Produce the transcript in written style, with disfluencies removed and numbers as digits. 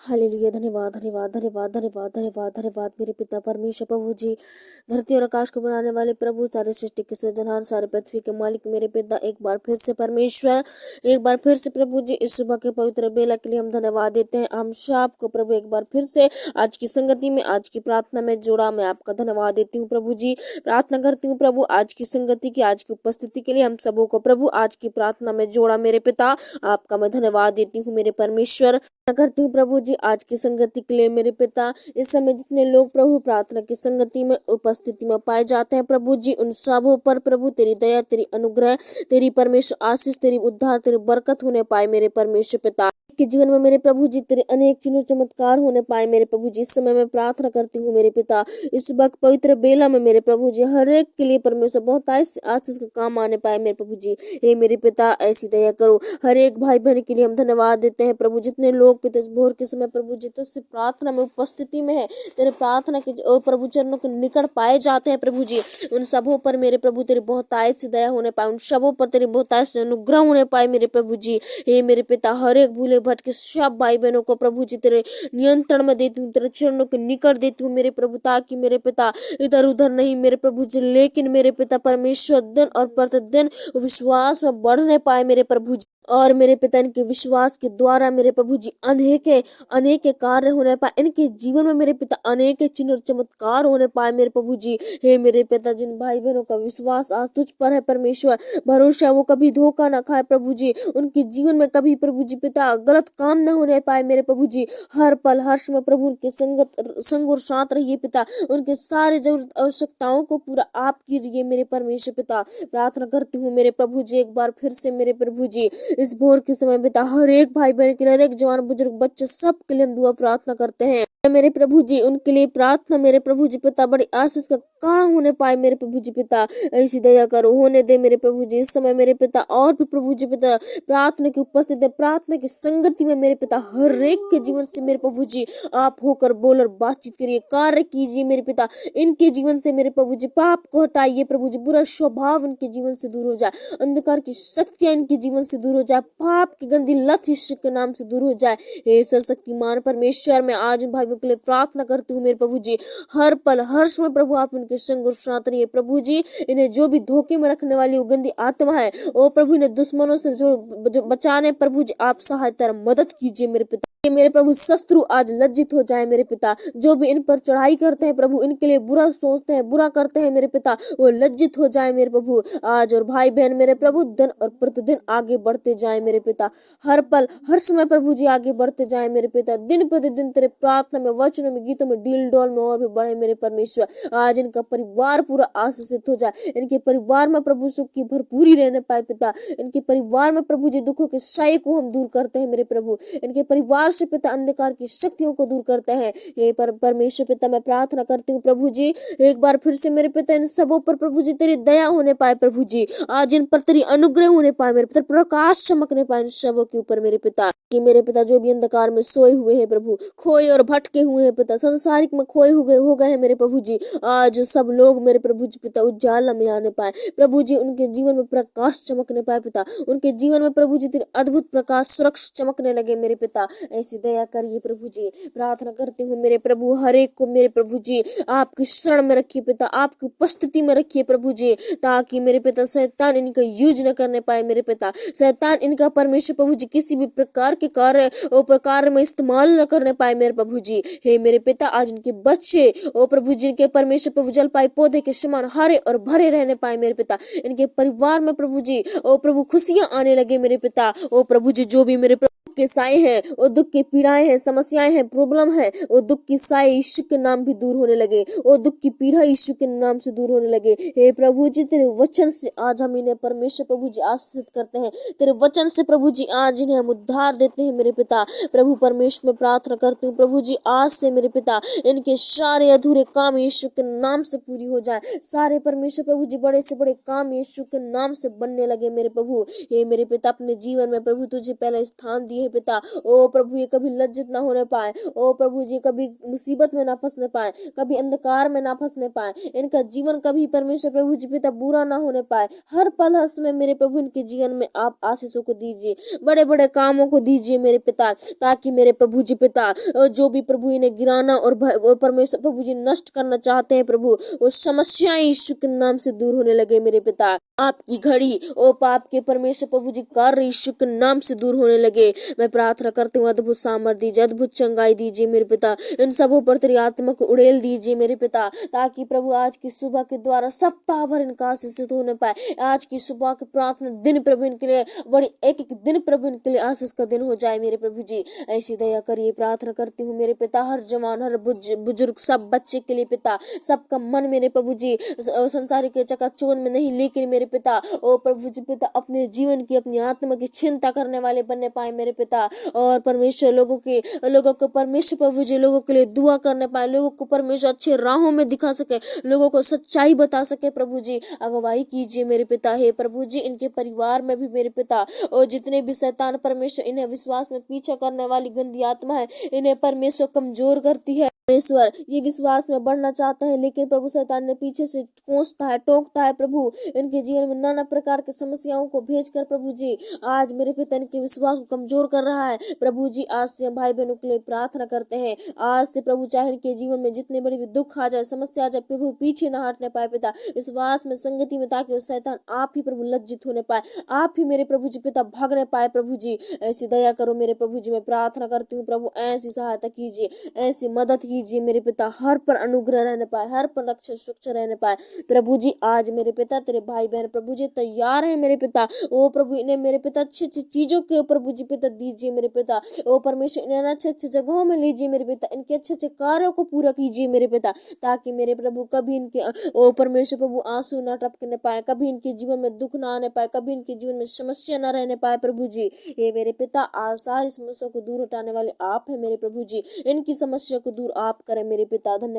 Hallelujah. धन्यवाद धन्यवाद धन्यवाद धन्यवाद धन्यवाद धन्यवाद मेरे पिता परमेश्वर प्रभु जी, धरती और आकाश को बनाने वाले प्रभु, सारे सृष्टि के सृजनहार, सारे पृथ्वी के मालिक मेरे पिता, एक बार फिर से परमेश्वर, एक बार फिर से प्रभु जी, इस सुबह के पवित्र बेला के लिए हम धन्यवाद देते हैं। हम आपको प्रभु एक बार फिर से आज की संगति में, आज की प्रार्थना में जोड़ा। मैं आपका धन्यवाद देती हूँ प्रभु जी। प्रार्थना करती हूँ प्रभु आज की संगति की, आज की उपस्थिति के लिए हम सबों को प्रभु आज की प्रार्थना में जोड़ा। मेरे पिता आपका मैं धन्यवाद देती हूँ मेरे परमेश्वर। करती हूँ प्रभु जी आज की संगति के लिए मेरे पिता। इस समय जितने लोग प्रभु प्रार्थना की संगति में उपस्थिति में पाए जाते हैं प्रभु जी, उन सबों पर प्रभु तेरी दया, तेरी अनुग्रह, तेरी परमेश्वर आशीष, तेरी उद्धार, तेरी बरकत होने पाए मेरे परमेश्वर पिता के जीवन में। मेरे प्रभु जी तेरे अनेक चिन्ह चमत्कार होने पाए मेरे प्रभु जी। इस समय मैं प्रार्थना करती हूँ मेरे पिता, इस वक्त पवित्र बेला में मेरे प्रभु जी, हर एक के लिए परमेश्वर बहुत आशीष का काम आने पाए मेरे प्रभु जी। हे मेरे पिता ऐसी दया करो। हर एक भाई बहन के लिए हम धन्यवाद देते हैं प्रभु। जितने लोग पिता इस भोर के समय प्रभु जी तुझसे प्रार्थना में उपस्थिति में है, तेरे प्रार्थना के प्रभु चरणों के निकट पाए जाते हैं प्रभु जी, उन सबों पर मेरे प्रभु तेरी बहुतायत से दया होने पाए, उन सबों पर तेरी बहुतायत से अनुग्रह होने पाए मेरे प्रभु जी। हे मेरे पिता हर एक भूले भटके सब भाई बहनों को प्रभु जी तेरे नियंत्रण में देती हूँ, तेरे चरणों के निकट देती हूँ मेरे प्रभु, ताकि मेरे पिता इधर उधर नहीं मेरे प्रभु जी, लेकिन मेरे पिता परमेश्वर दिन और प्रतिदिन विश्वास में बढ़ने पाए मेरे प्रभु जी। और मेरे पिता इनके विश्वास के द्वारा मेरे प्रभु जी अनेक कार्य होने पाए इनके जीवन में मेरे पिता, अनेक चिन्ह और चमत्कार होने पाए मेरे प्रभु जी। हे मेरे पिता जिन भाई बहनों का विश्वास आज तुझ पर है परमेश्वर, भरोसा वो कभी धोखा ना खाए प्रभु जी, उनके जीवन में कभी प्रभु जी पिता गलत काम न होने पाए मेरे प्रभु जी। हर पल हर समय प्रभु उनके संग और साथ रहिए पिता, उनके सारे जरूरत आवश्यकताओं को पूरा आप कीजिए मेरे परमेश्वर पिता। प्रार्थना करती हूँ मेरे प्रभु जी एक बार फिर से मेरे प्रभु जी, इस भोर के समय पिता हर एक भाई बहन के लिए, हर एक जवान बुजुर्ग बच्चे सब के लिए हम दुआ प्रार्थना करते हैं मेरे प्रभु जी। उनके लिए प्रार्थना मेरे प्रभु जी पिता बड़ी आशीष का कारण होने पाए मेरे प्रभु जी पिता, ऐसी दया करो होने दे मेरे प्रभु जी। इस समय मेरे पिता और भी प्रभु जी पिता प्रार्थना की उपस्थिति है, प्रार्थना की संगति में मेरे पिता हर एक के जीवन से मेरे प्रभु जी आप होकर बोल और बातचीत करिए, कार्य कीजिए मेरे पिता। इनके जीवन से मेरे प्रभु जी पाप को हटाइए प्रभु जी, बुरा स्वभाव इनके जीवन से दूर हो जाए, अंधकार की शक्तियां इनके जीवन से दूर हो जाए, पाप की गंदी लत यीशु के नाम से दूर हो जाए। हे सर्वशक्तिमान परमेश्वर मैं आज इन भाइयों के लिए प्रार्थना करती हूँ मेरे प्रभु जी, हर पल हर समय प्रभु आप उनके संग और साथ रहिए प्रभु जी। इन्हें जो भी धोखे में रखने वाली वो गंदी आत्मा है ओ प्रभु, इन्हें दुश्मनों से जो बचाने प्रभु जी आप सहायता मदद कीजिए मेरे पिता। मेरे प्रभु शत्रु आज लज्जित हो जाए मेरे पिता, जो भी इन पर चढ़ाई करते हैं प्रभु, इनके लिए बुरा सोचते हैं, बुरा करते हैं मेरे पिता, वो लज्जित हो जाए मेरे प्रभु आज। और भाई बहन मेरे प्रभु दिन और प्रतिदिन आगे बढ़ते जाए मेरे पिता, हर पल हर समय प्रभु जी आगे बढ़ते जाए मेरे पिता, दिन प्रतिदिन तेरे प्रार्थना में, वचनों में, गीतों में, डील डोल में और भी बढ़े मेरे परमेश्वर। आज इनका परिवार पूरा आशीषित हो जाए, इनके परिवार में प्रभु सुख की भरपूरी रहने पाए पिता, इनके परिवार में प्रभु जी दुखों के साये को हम दूर करते हैं मेरे प्रभु, इनके परिवार से पिता अंधकार की शक्तियों को दूर करते हैं। हे परमेश्वर पिता मैं प्रार्थना करती हूँ प्रभु जी एक बार फिर से मेरे पिता इन सबों पर प्रभु जी तेरी दया होने पाए प्रभु जी, आज इन पर तेरी अनुग्रह होने पाए मेरे पिता, प्रकाश चमकने पाए इन सबों के ऊपर मेरे पिता। कि मेरे पिता जो भी अंधकार में सोए हुए हैं प्रभु, खोए और भटके हुए हैं पिता, संसारिक में खोए हो गए हैं मेरे प्रभु जी, आज सब लोग मेरे प्रभु जी पिता उजाला में आने पाए प्रभु जी, उनके जीवन में प्रकाश चमकने पाए पिता, उनके जीवन में प्रभु जी तेरे अद्भुत प्रकाश सुरक्षा चमकने लगे मेरे पिता, ऐसी दया करिए प्रभु जी। प्रार्थना करती हूँ मेरे प्रभु हर एक को मेरे प्रभु जी आपकी शरण में रखिए पिता, आपकी उपस्थिति में रखिए प्रभु जी, ताकि मेरे पिता शैतान इनका यूज न करने पाए मेरे पिता, शैतान इनका परमेश्वर प्रभु जी किसी भी प्रकार के कार्य ओ प्रकार में इस्तेमाल न करने पाए मेरे प्रभु जी। हे मेरे पिता आज इनके बच्चे ओ प्रभु जी के परमेश्वर प्रभु जल पाए पौधे के समान हरे और भरे रहने पाए मेरे पिता, इनके परिवार में प्रभु जी ओ प्रभु खुशियां आने लगे मेरे पिता, ओ प्रभु जी जो भी मेरे के साए हैं और दुख की पीड़ाएं हैं, समस्याएं हैं, प्रॉब्लम है, और दुख की साए यीशु के नाम भी दूर होने लगे, और दुख की पीड़ा यीशु के नाम से दूर होने लगे। हे प्रभु जी तेरे वचन से आज हम इन्हें परमेश्वर प्रभु जी आशीषित करते हैं, तेरे वचन से प्रभु जी आज इन्हें हम उद्धार देते हैं मेरे पिता। प्रभु परमेश्वर में प्रार्थना करती हूँ प्रभु जी आज से मेरे पिता इनके सारे अधूरे काम यीशु के नाम से पूरी हो जाए, सारे परमेश्वर प्रभु जी बड़े से बड़े काम यीशु के नाम से बनने लगे मेरे प्रभु। हे मेरे पिता अपने जीवन में प्रभु तुझे पहला स्थान दिए हे पिता। ओ प्रभु, ये कभी लज्जित ना होने पाए। ओ प्रभु जी, कभी मुसीबत में ना फंसने पाए, कभी अंधकार में ना फंसने पाए, इनका जीवन कभी परमेश्वर प्रभु जी पिता बुरा ना होने पाए। हर पल हर समय मेरे प्रभु इनके जीवन में आप आशीषों को दीजिए, बड़े बड़े कामों को दीजिए मेरे पिता, ताकि मेरे प्रभु जी पिता जो भी प्रभु इन्हें गिराना और परमेश्वर प्रभु जी नष्ट करना चाहते हैं प्रभु, वो समस्याएं यीशु के नाम से दूर होने लगे मेरे पिता। आपकी घड़ी ओ पाप के परमेश्वर प्रभु जी कार्य यीशु के नाम से दूर होने लगे। मैं प्रार्थना करती हूँ, अद्भुत सामर्थ दीजिए, अद्भुत चंगाई दीजिए मेरे पिता। इन सबों पर तेरी आत्मा को उड़ेल दीजिए मेरे पिता, ताकि प्रभु आज की सुबह के द्वारा सप्ताह भर इनका आशीषित होने पाए। आज की सुबह के प्रार्थना दिन प्रभु इनके लिए बड़ी एक एक दिन प्रभु इनके लिए आशीष का दिन हो जाए मेरे प्रभु जी। ऐसी दया करिए, प्रार्थना करती हूँ मेरे पिता। हर जवान, हर बुजुर्ग, सब बच्चे के लिए पिता, सबका मन मेरे प्रभु जी संसारी के चकाचौंध में नहीं, लेकिन मेरे पिता ओ प्रभु जी पिता अपने जीवन की, अपनी आत्मा की चिंता करने वाले बनने पाए मेरे पिता। और परमेश्वर लोगों को परमेश्वर प्रभु जी लोगों के लिए दुआ करने पाए, लोगों को परमेश्वर अच्छे राहों में दिखा सके, लोगों को सच्चाई बता सके प्रभु जी। अगुवाई कीजिए मेरे पिता। हे प्रभु जी, इनके परिवार में भी मेरे पिता और जितने भी शैतान परमेश्वर इन्हें विश्वास में पीछा करने वाली गंदी आत्मा है, इन्हें परमेश्वर कमजोर करती है परमेश्वर। ये विश्वास में बढ़ना चाहते हैं, लेकिन प्रभु शैतान ने पीछे से कोसता है, टोकता है प्रभु। इनके जीवन में नाना प्रकार की समस्याओं को भेजकर प्रभु जी आज मेरे पिता इनके विश्वास को कमजोर कर रहा है प्रभु जी। आज से हम भाई बहनों के लिए प्रार्थना करते हैं, आज से प्रभु चाहे इनके जीवन में जितने बड़े भी दुख आ जाए, समस्या आ जाए, प्रभु पीछे ना हटने पाए पिता, विश्वास में संगति में, ताकि शैतान आप ही प्रभु लज्जित होने पाए, आप ही मेरे प्रभु जी पिता भागने पाए प्रभु जी। ऐसी दया करो मेरे प्रभु जी, मैं प्रार्थना करती हूँ प्रभु, ऐसी सहायता कीजिए, ऐसी मदद कीजिए मेरे पिता। हर पर अनुग्रह रहने पाए, हर पर रक्षा सुरक्षा रहने पाए प्रभु जी। आज मेरे पिता तेरे भाई बहन प्रभु जी तैयार है मेरे पिता। ओ प्रभु, इन्हें मेरे पिता अच्छी अच्छी चीजों के प्रभु जी पिता दीजिए मेरे पिता। ओ परमेश्वर, इन्हें अच्छे अच्छे जगहों में लीजिए मेरे पिता, इनके अच्छे अच्छे कार्यों को पूरा कीजिए मेरे पिता, ताकि मेरे प्रभु कभी इनके ओ परमेश्वर प्रभु आंसू ना टपकने पाए, कभी इनके जीवन में दुख ना आने पाए, कभी इनके जीवन में समस्या ना रहने पाए प्रभु जी। ये मेरे पिता आज सारी समस्या को दूर हटाने वाले आप है मेरे प्रभु जी। इनकी समस्या को दूर आप करें मेरे पिता। धन्यवाद।